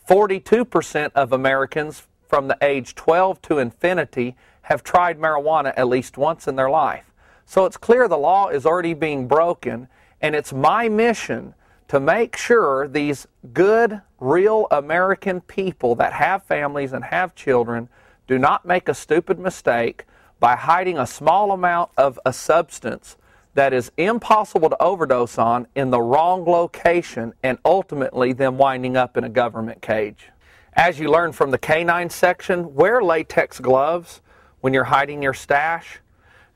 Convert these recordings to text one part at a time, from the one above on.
42% of Americans from the age 12 to infinity have tried marijuana at least once in their life. So it's clear the law is already being broken, and it's my mission to make sure these good, real American people that have families and have children do not make a stupid mistake by hiding a small amount of a substance that is impossible to overdose on in the wrong location, and ultimately them winding up in a government cage. As you learned from the canine section, wear latex gloves when you're hiding your stash,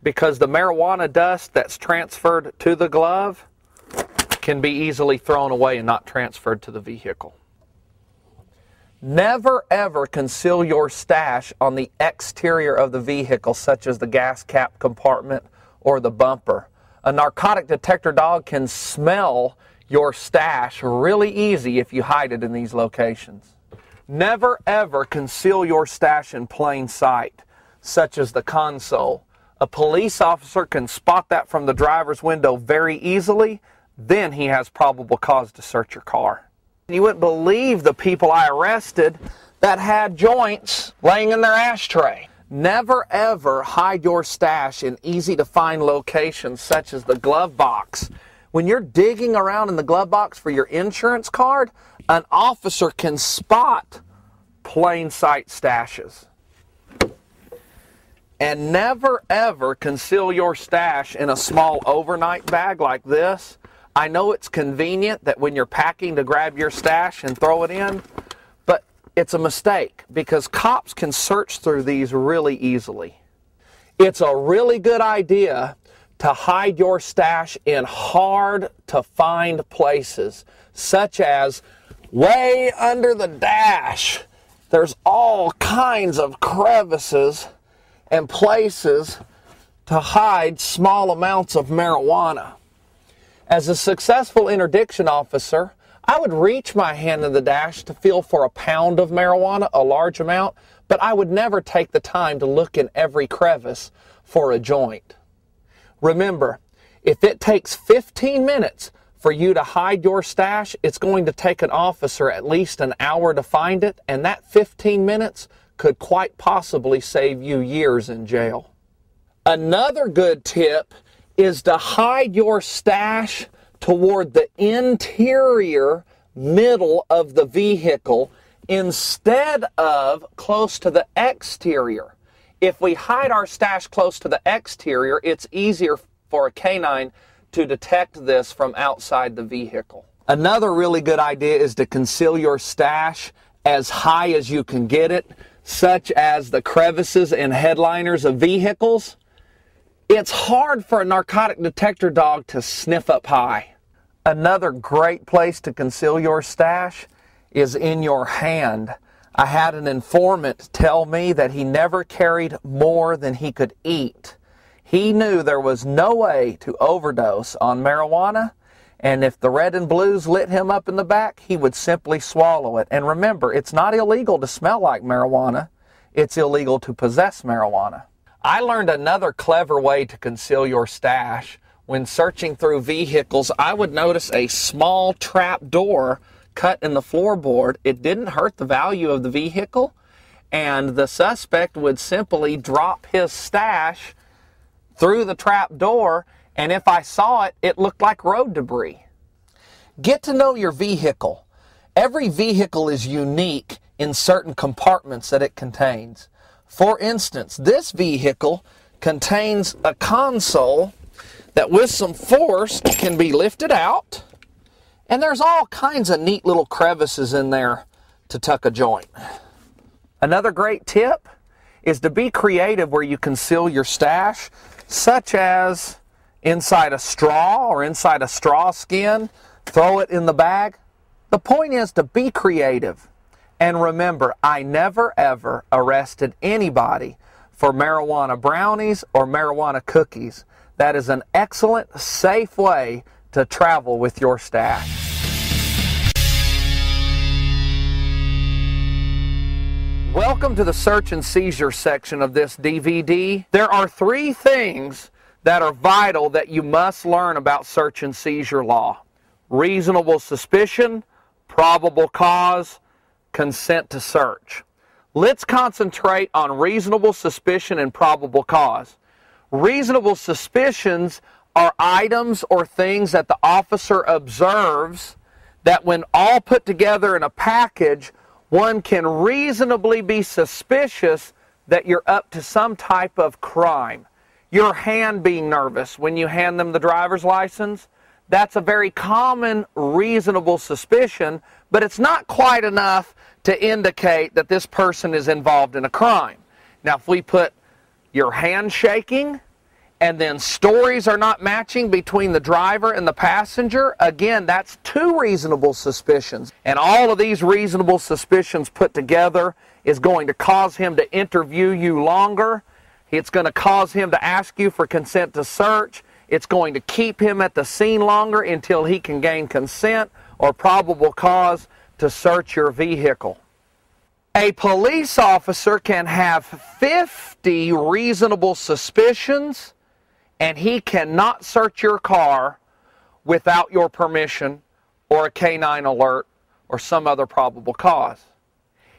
because the marijuana dust that's transferred to the glove can be easily thrown away and not transferred to the vehicle. Never ever conceal your stash on the exterior of the vehicle, such as the gas cap compartment or the bumper. A narcotic detector dog can smell your stash really easy if you hide it in these locations. Never ever conceal your stash in plain sight, such as the console. A police officer can spot that from the driver's window very easily. Then he has probable cause to search your car. You wouldn't believe the people I arrested that had joints laying in their ashtray. Never ever hide your stash in easy to find locations such as the glove box. When you're digging around in the glove box for your insurance card, an officer can spot plain sight stashes. And never ever conceal your stash in a small overnight bag like this. I know it's convenient that when you're packing to grab your stash and throw it in, but it's a mistake because cops can search through these really easily. It's a really good idea to hide your stash in hard to find places, such as way under the dash. There's all kinds of crevices and places to hide small amounts of marijuana. As a successful interdiction officer, I would reach my hand in the dash to feel for a pound of marijuana, a large amount, but I would never take the time to look in every crevice for a joint. Remember, if it takes 15 minutes for you to hide your stash, it's going to take an officer at least an hour to find it, and that 15 minutes could quite possibly save you years in jail. Another good tip is to hide your stash toward the interior middle of the vehicle instead of close to the exterior. If we hide our stash close to the exterior, it's easier for a canine to detect this from outside the vehicle. Another really good idea is to conceal your stash as high as you can get it, such as the crevices and headliners of vehicles. It's hard for a narcotic detector dog to sniff up high. Another great place to conceal your stash is in your hand. I had an informant tell me that he never carried more than he could eat. He knew there was no way to overdose on marijuana, and if the red and blues lit him up in the back, he would simply swallow it. And remember, it's not illegal to smell like marijuana. It's illegal to possess marijuana. I learned another clever way to conceal your stash. When searching through vehicles, I would notice a small trap door cut in the floorboard. It didn't hurt the value of the vehicle, and the suspect would simply drop his stash through the trap door, and if I saw it, it looked like road debris. Get to know your vehicle. Every vehicle is unique in certain compartments that it contains. For instance, this vehicle contains a console that with some force can be lifted out, and there's all kinds of neat little crevices in there to tuck a joint. Another great tip is to be creative where you conceal your stash, such as inside a straw or inside a straw skin. Throw it in the bag. The point is to be creative. And remember, I never ever arrested anybody for marijuana brownies or marijuana cookies. That is an excellent, safe way to travel with your stash. Welcome to the search and seizure section of this DVD. There are 3 things that are vital that you must learn about search and seizure law: reasonable suspicion, probable cause, consent to search. Let's concentrate on reasonable suspicion and probable cause. Reasonable suspicions are items or things that the officer observes that when all put together in a package, one can reasonably be suspicious that you're up to some type of crime. Your hand being nervous when you hand them the driver's license, that's a very common reasonable suspicion, but it's not quite enough to indicate that this person is involved in a crime. Now, if we put your hand shaking and then stories are not matching between the driver and the passenger, again, that's two reasonable suspicions. And all of these reasonable suspicions put together is going to cause him to interview you longer. It's going to cause him to ask you for consent to search. It's going to keep him at the scene longer until he can gain consent or probable cause to search your vehicle. A police officer can have 50 reasonable suspicions, and he cannot search your car without your permission or a canine alert or some other probable cause.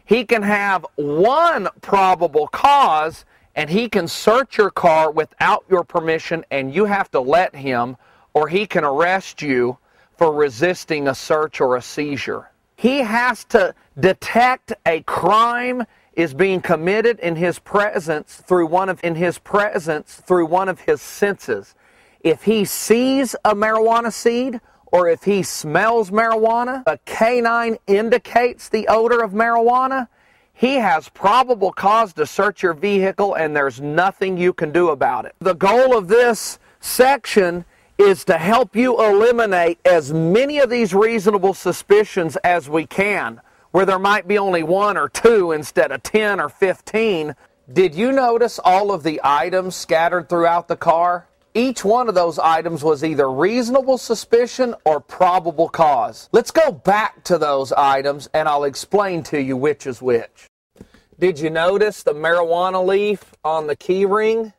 He can have one probable cause, and he can search your car without your permission, and you have to let him, or he can arrest you for resisting a search or a seizure. He has to detect a crime is being committed in his presence through one of his senses. If he sees a marijuana seed, or if he smells marijuana, a canine indicates the odor of marijuana, he has probable cause to search your vehicle, and there's nothing you can do about it. The goal of this section is to help you eliminate as many of these reasonable suspicions as we can, where there might be only one or two instead of 10 or 15. Did you notice all of the items scattered throughout the car? Each one of those items was either reasonable suspicion or probable cause. Let's go back to those items and I'll explain to you which is which. Did you notice the marijuana leaf on the key ring?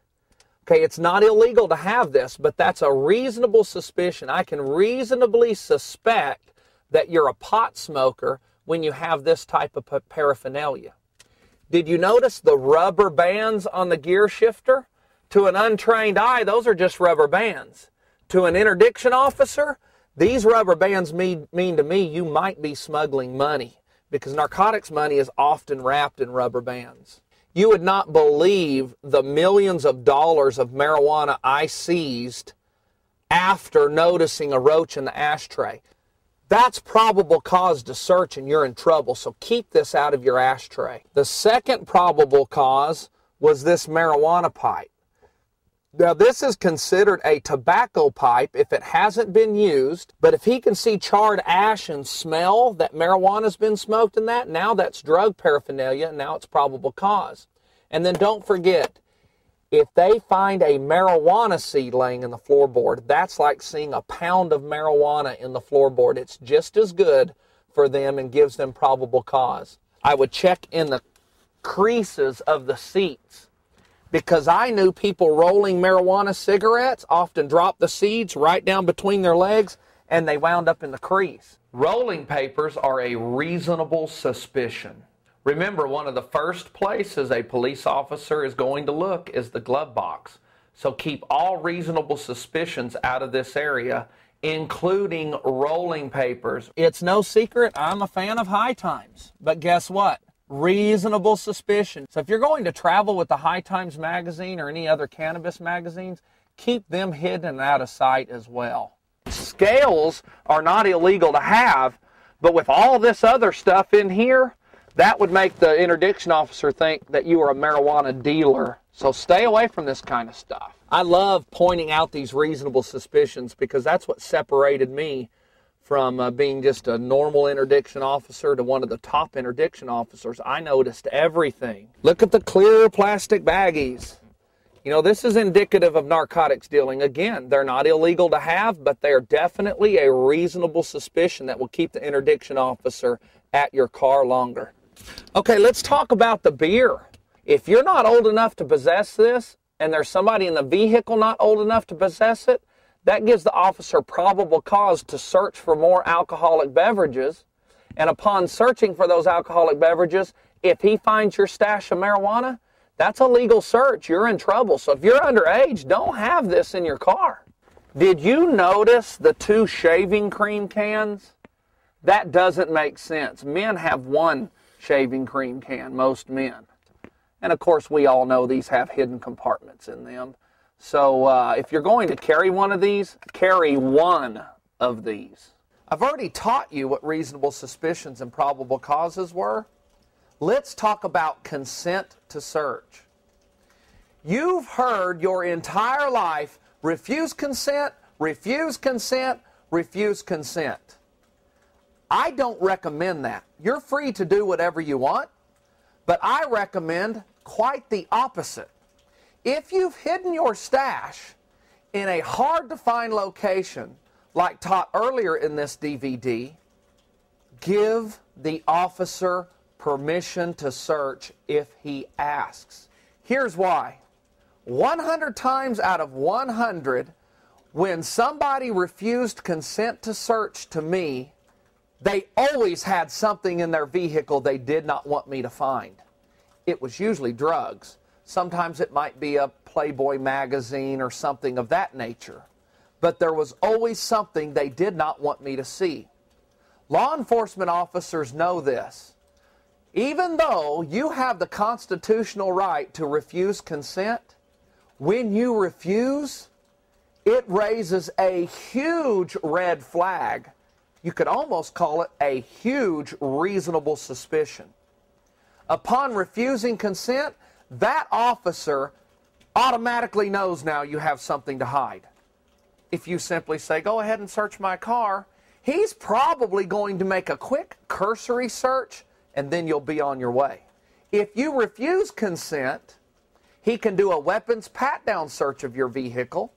Okay, it's not illegal to have this, but that's a reasonable suspicion. I can reasonably suspect that you're a pot smoker when you have this type of paraphernalia. Did you notice the rubber bands on the gear shifter? To an untrained eye, those are just rubber bands. To an interdiction officer, these rubber bands mean to me you might be smuggling money, because narcotics money is often wrapped in rubber bands. You would not believe the millions of dollars of marijuana I seized after noticing a roach in the ashtray. That's probable cause to search, and you're in trouble, so keep this out of your ashtray. The second probable cause was this marijuana pipe. Now, this is considered a tobacco pipe if it hasn't been used, but if he can see charred ash and smell that marijuana's been smoked in that, now that's drug paraphernalia, and now it's probable cause. And then don't forget, if they find a marijuana seed laying in the floorboard, that's like seeing a pound of marijuana in the floorboard. It's just as good for them and gives them probable cause. I would check in the creases of the seats, because I knew people rolling marijuana cigarettes often dropped the seeds right down between their legs and they wound up in the crease. Rolling papers are a reasonable suspicion. Remember, one of the first places a police officer is going to look is the glove box. So keep all reasonable suspicions out of this area, including rolling papers. It's no secret I'm a fan of High Times, but guess what? Reasonable suspicion. So if you're going to travel with the High Times magazine or any other cannabis magazines, keep them hidden and out of sight as well. Scales are not illegal to have, but with all this other stuff in here, that would make the interdiction officer think that you are a marijuana dealer. So stay away from this kind of stuff. I love pointing out these reasonable suspicions because that's what separated me from being just a normal interdiction officer to one of the top interdiction officers. I noticed everything. Look at the clear plastic baggies. You know, this is indicative of narcotics dealing. Again, they're not illegal to have, but they're definitely a reasonable suspicion that will keep the interdiction officer at your car longer. Okay, let's talk about the beer. If you're not old enough to possess this, and there's somebody in the vehicle not old enough to possess it, that gives the officer probable cause to search for more alcoholic beverages. And upon searching for those alcoholic beverages, if he finds your stash of marijuana, that's a legal search. You're in trouble. So if you're underage, don't have this in your car. Did you notice the 2 shaving cream cans? That doesn't make sense. Men have 1 shaving cream can, most men. And of course, we all know these have hidden compartments in them. So if you're going to carry one of these, carry 1 of these. I've already taught you what reasonable suspicions and probable causes were. Let's talk about consent to search. You've heard your entire life, refuse consent, refuse consent, refuse consent. I don't recommend that. You're free to do whatever you want, but I recommend quite the opposite. If you've hidden your stash in a hard-to-find location, like taught earlier in this DVD, give the officer permission to search if he asks. Here's why. 100 times out of 100, when somebody refused consent to search to me, they always had something in their vehicle they did not want me to find. It was usually drugs. Sometimes it might be a Playboy magazine or something of that nature. But there was always something they did not want me to see. Law enforcement officers know this. Even though you have the constitutional right to refuse consent, when you refuse, it raises a huge red flag. You could almost call it a huge reasonable suspicion. Upon refusing consent, that officer automatically knows now you have something to hide. If you simply say, go ahead and search my car, he's probably going to make a quick cursory search and then you'll be on your way. If you refuse consent, he can do a weapons pat-down search of your vehicle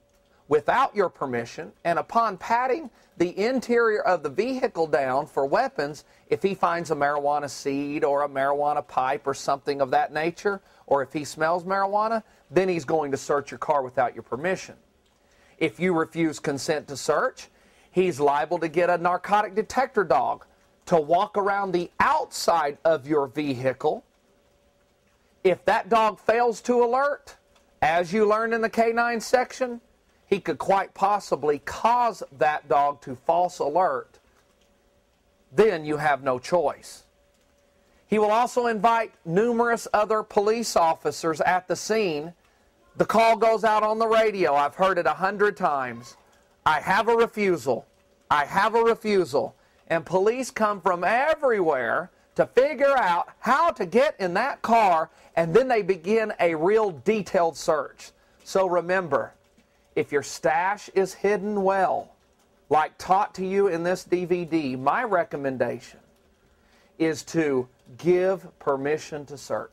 without your permission, and upon patting the interior of the vehicle down for weapons, if he finds a marijuana seed or a marijuana pipe or something of that nature, or if he smells marijuana, then he's going to search your car without your permission. If you refuse consent to search, he's liable to get a narcotic detector dog to walk around the outside of your vehicle. If that dog fails to alert, as you learned in the K-9 section, he could quite possibly cause that dog to false alert. Then you have no choice. He will also invite numerous other police officers at the scene. The call goes out on the radio. I've heard it 100 times. I have a refusal. I have a refusal. And police come from everywhere to figure out how to get in that car, and then they begin a real detailed search. So remember, if your stash is hidden well, like taught to you in this DVD, my recommendation is to give permission to search.